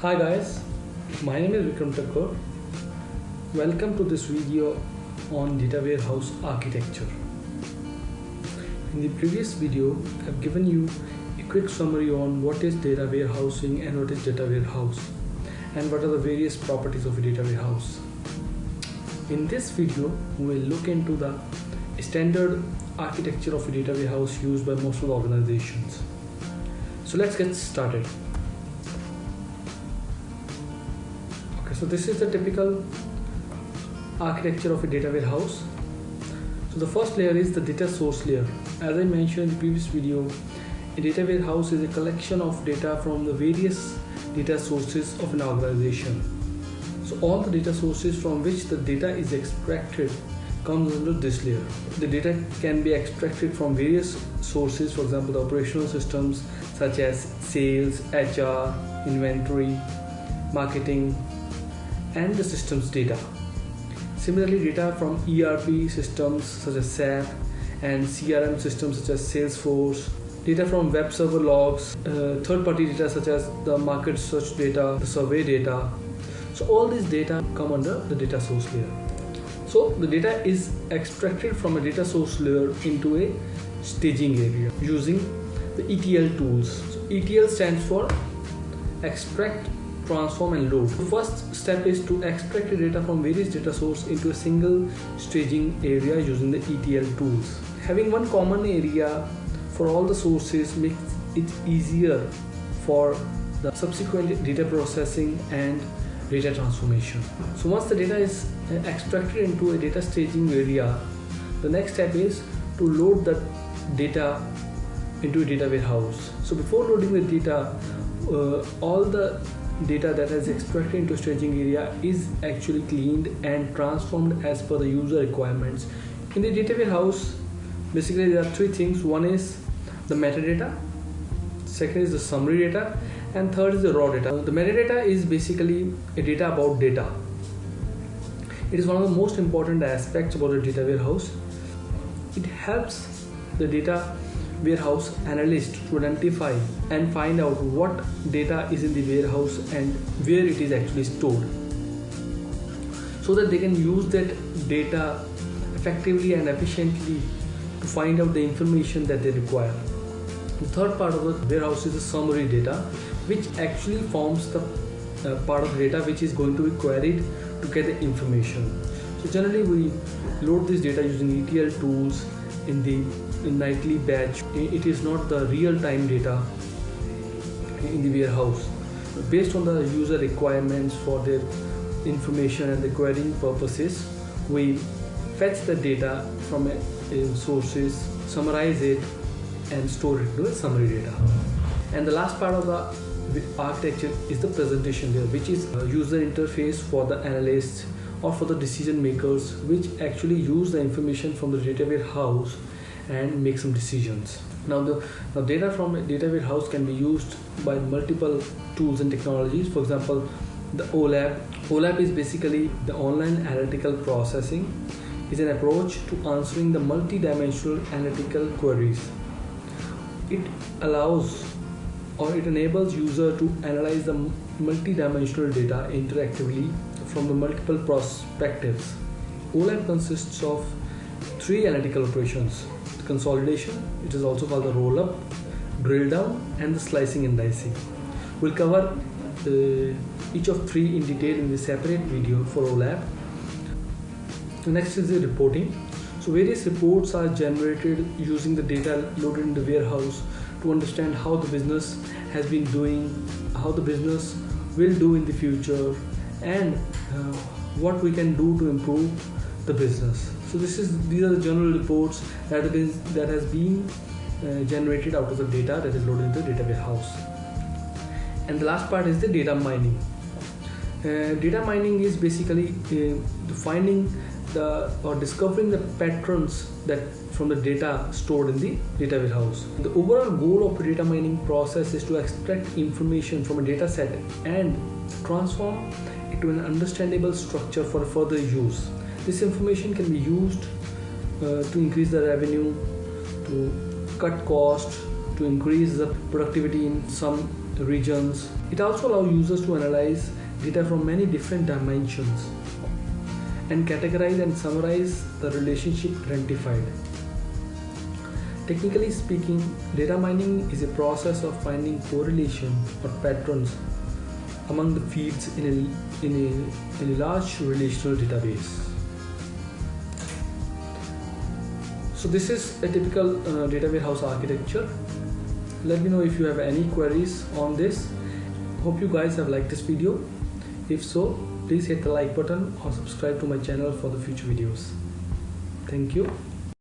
Hi guys, my name is Vikram Thakur. Welcome to this video on data warehouse architecture. In the previous video, I've given you a quick summary on what is data warehousing and what is data warehouse and what are the various properties of a data warehouse. In this video, we'll look into the standard architecture of a data warehouse used by most of the organizations. So let's get started. So this is the typical architecture of a data warehouse. So the first layer is the data source layer. As I mentioned in the previous video, a data warehouse is a collection of data from the various data sources of an organization. So all the data sources from which the data is extracted comes under this layer. The data can be extracted from various sources, for example the operational systems such as sales, HR, inventory, marketing, and the systems data. Similarly, data from ERP systems such as SAP and CRM systems such as Salesforce, data from web server logs, third-party data such as the market search data, the survey data. So all these data come under the data source layer. So the data is extracted from a data source layer into a staging area using the ETL tools. So ETL stands for extract, transform and load. The first step is to extract the data from various data sources into a single staging area using the ETL tools. Having one common area for all the sources makes it easier for the subsequent data processing and data transformation. So once the data is extracted into a data staging area, the next step is to load the data into a data warehouse. So before loading the data, all the data that is extracted into staging area is actually cleaned and transformed as per the user requirements. In the data warehouse, basically there are three things. One is the metadata, second is the summary data, and third is the raw data. The metadata is basically a data about data. It is one of the most important aspects about the data warehouse. It helps the data warehouse analyst to identify and find out what data is in the warehouse and where it is actually stored, so that they can use that data effectively and efficiently to find out the information that they require. The third part of the warehouse is the summary data, which actually forms the part of the data which is going to be queried to get the information. So generally we load this data using ETL tools in the nightly batch. It is not the real-time data in the warehouse. Based on the user requirements for their information and the querying purposes, we fetch the data from sources, summarize it and store it into a summary data. And the last part of the architecture is the presentation layer, which is a user interface for the analysts or for the decision makers, which actually use the information from the data warehouse and make some decisions. Now the data from a data warehouse can be used by multiple tools and technologies. For example, the OLAP. OLAP is basically the online analytical processing. Is an approach to answering the multi-dimensional analytical queries. It allows or it enables user to analyze the multi-dimensional data interactively from the multiple perspectives. OLAP consists of three analytical operations: the consolidation, it is also called the roll-up, drill down, and the slicing and dicing. We'll cover each of three in detail in the separate video for OLAP. The next is the reporting. So various reports are generated using the data loaded in the warehouse to understand how the business has been doing, how the business will do in the future, and what we can do to improve the business. So these are the general reports that has been generated out of the data that is loaded in the data warehouse. And the last part is the data mining. Data mining is basically finding or discovering the patterns that from the data stored in the data warehouse. The overall goal of the data mining process is to extract information from a data set and transform it to an understandable structure for further use. This information can be used to increase the revenue, to cut cost, to increase the productivity in some regions. It also allows users to analyze data from many different dimensions and categorize and summarize the relationship identified. Technically speaking, data mining is a process of finding correlation or patterns among the feeds in a large relational database. So this is a typical data warehouse architecture. Let me know if you have any queries on this. Hope you guys have liked this video. If so, please hit the like button or subscribe to my channel for the future videos. Thank you.